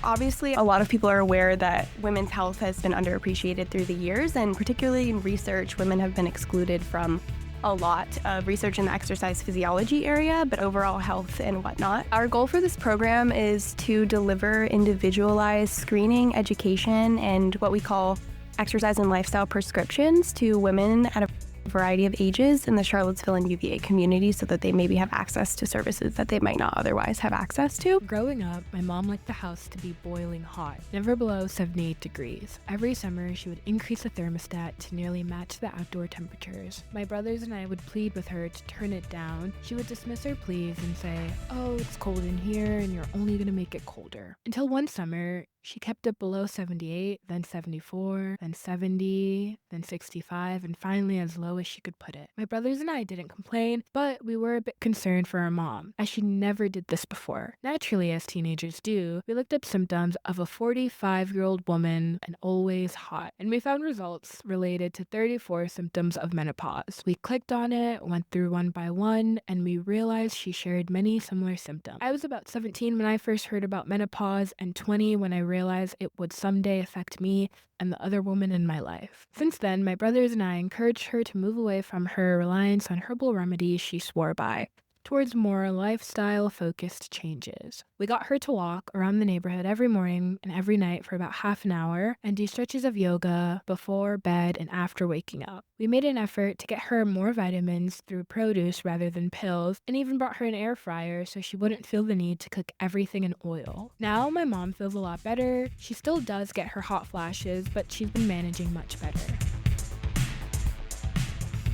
Obviously, a lot of people are aware that women's health has been underappreciated through the years, and particularly in research, women have been excluded from a lot of research in the exercise physiology area, but overall health and whatnot. Our goal for this program is to deliver individualized screening, education, and what we call exercise and lifestyle prescriptions to women at a variety of ages in the Charlottesville and UVA community so that they maybe have access to services that they might not otherwise have access to. Growing up, my mom liked the house to be boiling hot, never below 78 degrees. Every summer, she would increase the thermostat to nearly match the outdoor temperatures. My brothers and I would plead with her to turn it down. She would dismiss our pleas and say, "Oh, it's cold in here and you're only going to make it colder." Until one summer, she kept it below 78, then 74, then 70, then 65, and finally as low as she could put it. My brothers and I didn't complain, but we were a bit concerned for our mom, as she never did this before. Naturally, as teenagers do, we looked up symptoms of a 45-year-old woman and always hot, and we found results related to 34 symptoms of menopause. We clicked on it, went through one by one, and we realized she shared many similar symptoms. I was about 17 when I first heard about menopause, and 20 when I realized it would someday affect me and the other woman in my life. Since then, my brothers and I encouraged her to move away from her reliance on herbal remedies she swore by, towards more lifestyle-focused changes. We got her to walk around the neighborhood every morning and every night for about half an hour and do stretches of yoga before bed and after waking up. We made an effort to get her more vitamins through produce rather than pills, and even brought her an air fryer so she wouldn't feel the need to cook everything in oil. Now my mom feels a lot better. She still does get her hot flashes, but she's been managing much better.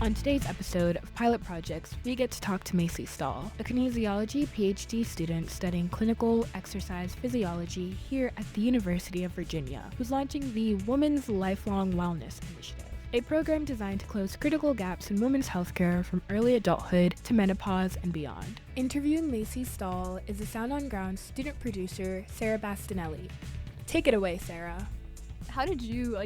On today's episode of Pilot Projects, we get to talk to Macy Stahl, a kinesiology PhD student studying clinical exercise physiology here at the University of Virginia, who's launching the Women's Lifelong Wellness Initiative, a program designed to close critical gaps in women's healthcare from early adulthood to menopause and beyond. Interviewing Macy Stahl is the Sound on Ground student producer, Sara Bastianelli. Take it away, Sara. How did you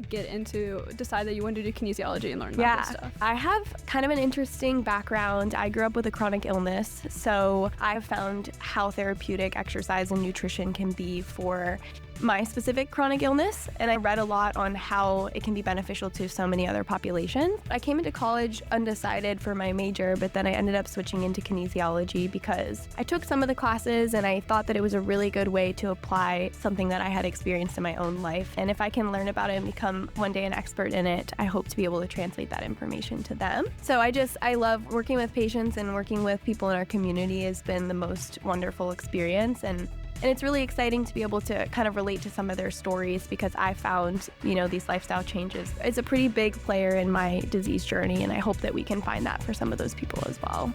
decide that you wanted to do kinesiology and learn about this stuff? I have kind of an interesting background. I grew up with a chronic illness, so I've found how therapeutic exercise and nutrition can be for my specific chronic illness, and I read a lot on how it can be beneficial to so many other populations. I came into college undecided for my major, but then I ended up switching into kinesiology because I took some of the classes and I thought that it was a really good way to apply something that I had experienced in my own life. And if I can learn about it and become one day an expert in it, I hope to be able to translate that information to them. So I love working with patients, and working with people in our community has been the most wonderful experience. And it's really exciting to be able to kind of relate to some of their stories, because I found, these lifestyle changes. It's a pretty big player in my disease journey, and I hope that we can find that for some of those people as well.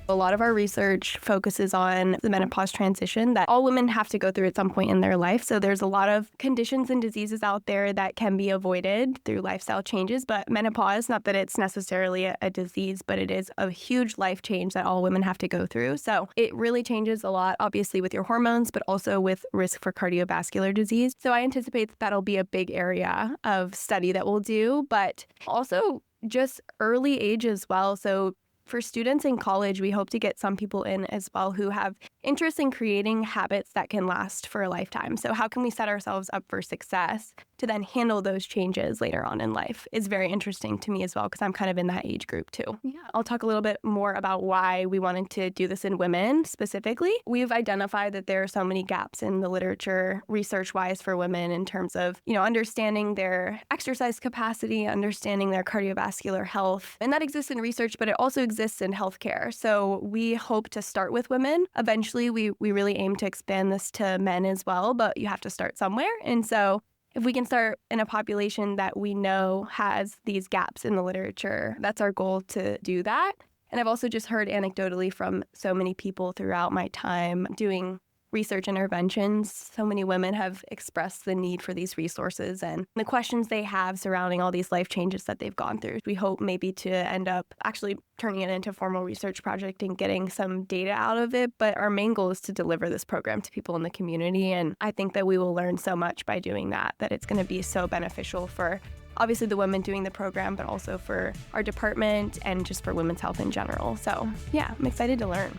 A lot of our research focuses on the menopause transition that all women have to go through at some point in their life. So there's a lot of conditions and diseases out there that can be avoided through lifestyle changes. But menopause, not that it's necessarily a disease, but it is a huge life change that all women have to go through. So it really changes a lot, obviously, with your hormones, but also with risk for cardiovascular disease. So I anticipate that that'll be a big area of study that we'll do, but also just early age as well. So for students in college, we hope to get some people in as well who have interest in creating habits that can last for a lifetime. So how can we set ourselves up for success to then handle those changes later on in life is very interesting to me as well, because I'm kind of in that age group too. Yeah. I'll talk a little bit more about why we wanted to do this in women specifically. We've identified that there are so many gaps in the literature research-wise for women in terms of, understanding their exercise capacity, understanding their cardiovascular health. And that exists in research, but it also exists in healthcare. So we hope to start with women. Eventually, we really aim to expand this to men as well, but you have to start somewhere. And so if we can start in a population that we know has these gaps in the literature, that's our goal to do that. And I've also just heard anecdotally from so many people throughout my time doing research interventions. So many women have expressed the need for these resources and the questions they have surrounding all these life changes that they've gone through. We hope maybe to end up actually turning it into a formal research project and getting some data out of it. But our main goal is to deliver this program to people in the community. And I think that we will learn so much by doing that it's going to be so beneficial for obviously the women doing the program, but also for our department and just for women's health in general. So yeah, I'm excited to learn.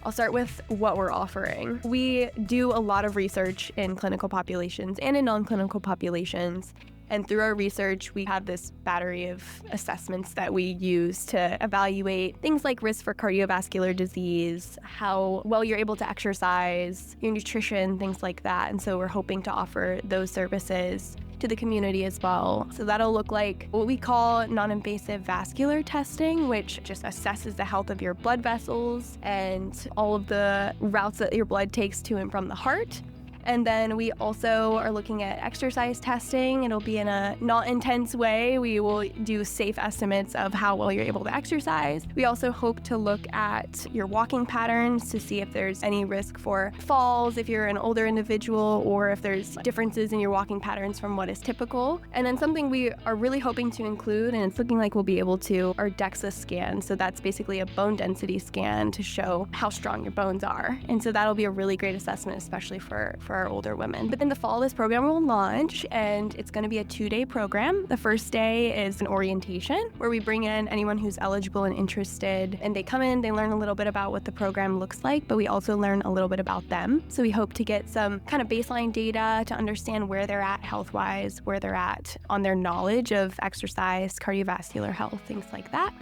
I'll start with what we're offering. We do a lot of research in clinical populations and in non-clinical populations. And through our research, we have this battery of assessments that we use to evaluate things like risk for cardiovascular disease, how well you're able to exercise, your nutrition, things like that. And so we're hoping to offer those services to the community as well. So that'll look like what we call non-invasive vascular testing, which just assesses the health of your blood vessels and all of the routes that your blood takes to and from the heart. And then we also are looking at exercise testing. It'll be in a not intense way. We will do safe estimates of how well you're able to exercise. We also hope to look at your walking patterns to see if there's any risk for falls if you're an older individual, or if there's differences in your walking patterns from what is typical. And then something we are really hoping to include, and it's looking like we'll be able to, are DEXA scans. So that's basically a bone density scan to show how strong your bones are. And so that'll be a really great assessment, especially for our older women. But in the fall, this program will launch, and it's going to be a 2-day program. The first day is an orientation where we bring in anyone who's eligible and interested, and they come in, they learn a little bit about what the program looks like, but we also learn a little bit about them. So we hope to get some kind of baseline data to understand where they're at health-wise, where they're at on their knowledge of exercise, cardiovascular health, things like that.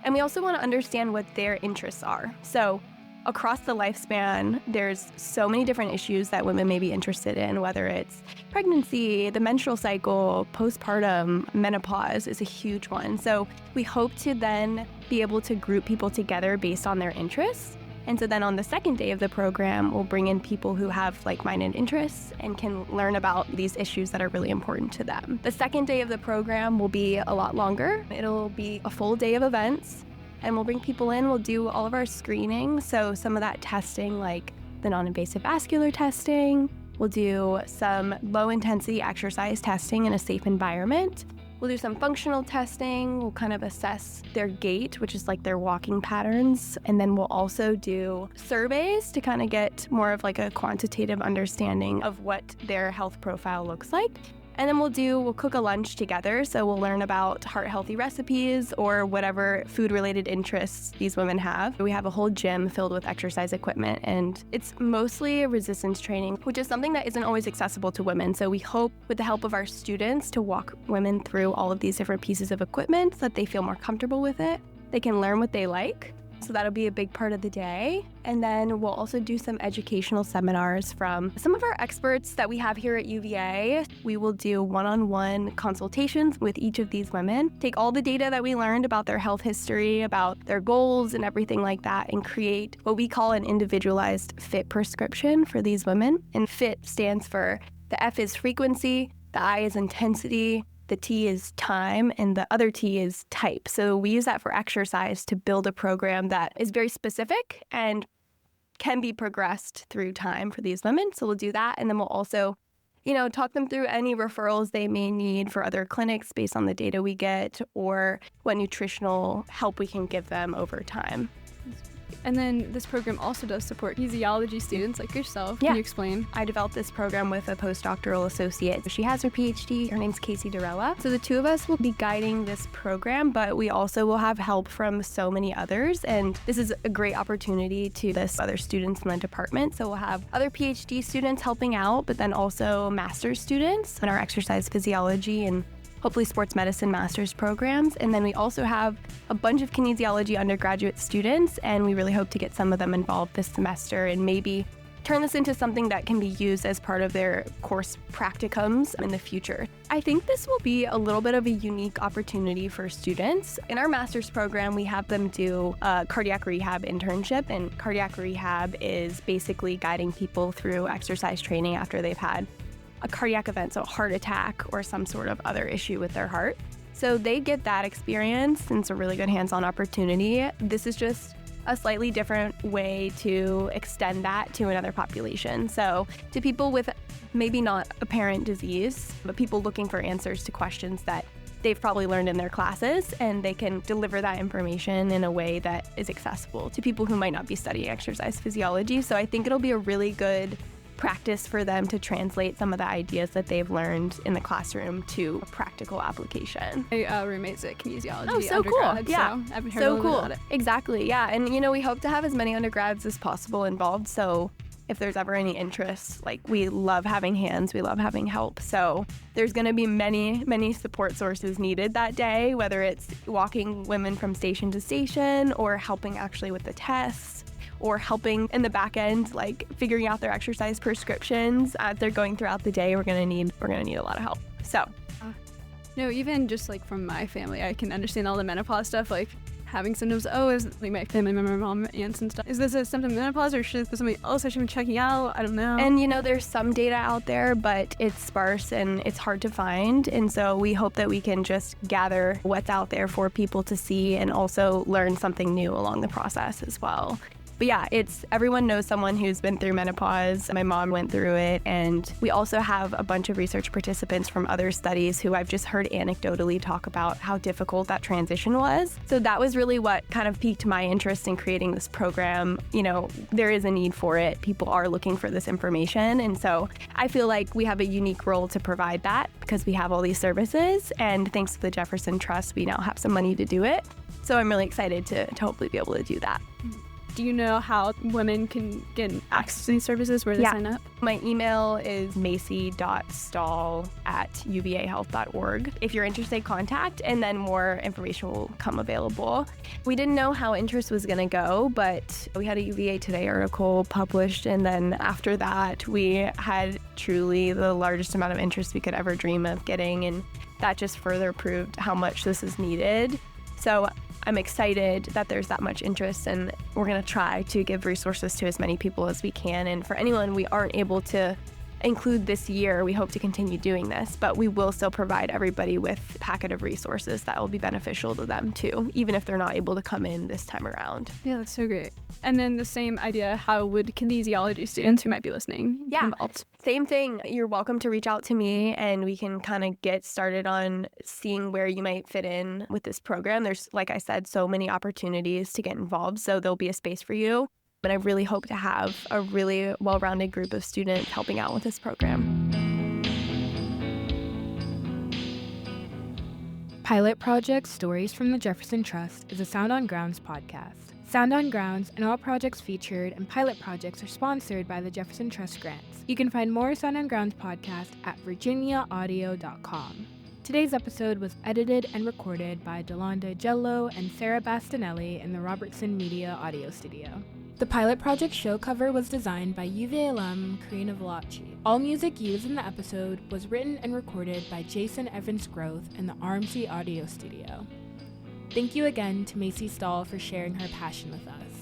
And we also want to understand what their interests are. So across the lifespan, there's so many different issues that women may be interested in, whether it's pregnancy, the menstrual cycle, postpartum, menopause is a huge one. So we hope to then be able to group people together based on their interests. And so then on the second day of the program, we'll bring in people who have like-minded interests and can learn about these issues that are really important to them. The second day of the program will be a lot longer. It'll be a full day of events. And we'll bring people in, we'll do all of our screening. So some of that testing, like the non-invasive vascular testing, we'll do some low-intensity exercise testing in a safe environment. We'll do some functional testing. We'll kind of assess their gait, which is like their walking patterns. And then we'll also do surveys to kind of get more of like a quantitative understanding of what their health profile looks like. And then we'll cook a lunch together. So we'll learn about heart-healthy recipes or whatever food-related interests these women have. We have a whole gym filled with exercise equipment, and it's mostly resistance training, which is something that isn't always accessible to women. So we hope with the help of our students to walk women through all of these different pieces of equipment so that they feel more comfortable with it. They can learn what they like. So that'll be a big part of the day. And then we'll also do some educational seminars from some of our experts that we have here at UVA. We will do one-on-one consultations with each of these women, take all the data that we learned about their health history, about their goals and everything like that, and create what we call an individualized FIT prescription for these women. And FIT stands for, the F is frequency, the I is intensity, the T is time, and the other T is type. So we use that for exercise to build a program that is very specific and can be progressed through time for these women. So we'll do that. And then we'll also, talk them through any referrals they may need for other clinics based on the data we get, or what nutritional help we can give them over time. And then this program also does support kinesiology students like yourself. Yeah. Can you explain? I developed this program with a postdoctoral associate. She has her PhD. Her name's Casey Durella. So the two of us will be guiding this program, but we also will have help from so many others. And this is a great opportunity to this other students in the department. So we'll have other PhD students helping out, but then also master's students in our exercise physiology and hopefully sports medicine master's programs. And then we also have a bunch of kinesiology undergraduate students, and we really hope to get some of them involved this semester and maybe turn this into something that can be used as part of their course practicums in the future. I think this will be a little bit of a unique opportunity for students. In our master's program, we have them do a cardiac rehab internship, and cardiac rehab is basically guiding people through exercise training after they've had a cardiac event, so a heart attack or some sort of other issue with their heart. So they get that experience, and it's a really good hands-on opportunity. This is just a slightly different way to extend that to another population. So to people with maybe not apparent disease, but people looking for answers to questions that they've probably learned in their classes, and they can deliver that information in a way that is accessible to people who might not be studying exercise physiology. So I think it'll be a really good practice for them to translate some of the ideas that they've learned in the classroom to a practical application. My roommate's at kinesiology Oh, so cool. undergrad, Yeah. so I've been hearing So a little bit about it. Exactly. Yeah. And, we hope to have as many undergrads as possible involved. So if there's ever any interest, we love having hands, we love having help. So there's going to be many, many support sources needed that day, whether it's walking women from station to station or helping actually with the tests or helping in the back end, figuring out their exercise prescriptions as they're going throughout the day. We're going to need a lot of help. So. No, even just from my family, I can understand all the menopause stuff, having symptoms. Oh, is my family member, mom, aunts and stuff. Is this a symptom of menopause or should this be something else I should be checking out? I don't know. And there's some data out there, but it's sparse and it's hard to find. And so we hope that we can just gather what's out there for people to see and also learn something new along the process as well. But yeah, everyone knows someone who's been through menopause. My mom went through it. And we also have a bunch of research participants from other studies who I've just heard anecdotally talk about how difficult that transition was. So that was really what kind of piqued my interest in creating this program. There is a need for it. People are looking for this information. And so I feel like we have a unique role to provide that because we have all these services. And thanks to the Jefferson Trust, we now have some money to do it. So I'm really excited to hopefully be able to do that. Do you know how women can get access to these services, where they sign up? My email is macy.stahl@uvahealth.org. If you're interested, contact, and then more information will come available. We didn't know how interest was going to go, but we had a UVA Today article published, and then after that, we had truly the largest amount of interest we could ever dream of getting, and that just further proved how much this is needed. So I'm excited that there's that much interest, and we're going to try to give resources to as many people as we can. And for anyone we aren't able to include this year, we hope to continue doing this, but we will still provide everybody with a packet of resources that will be beneficial to them too, even if they're not able to come in this time around. Yeah, that's so great. And then the same idea, how would kinesiology students who might be listening get involved? Same thing. You're welcome to reach out to me and we can kind of get started on seeing where you might fit in with this program. There's, like I said, so many opportunities to get involved, so there'll be a space for you. But I really hope to have a really well-rounded group of students helping out with this program. Pilot Project Stories from the Jefferson Trust is a Sound on Grounds podcast. Sound on Grounds and all projects featured and pilot projects are sponsored by the Jefferson Trust grants. You can find more Sound on Grounds podcasts at virginiaaudio.com. Today's episode was edited and recorded by Dalanda Diallo and Sara Bastianelli in the Robertson Media Audio Studio. The Pilot Project show cover was designed by UVA alum Carina Velocci. All music used in the episode was written and recorded by Jason Evens Groth in the RMC Audio Studio. Thank you again to Macy Stahl for sharing her passion with us.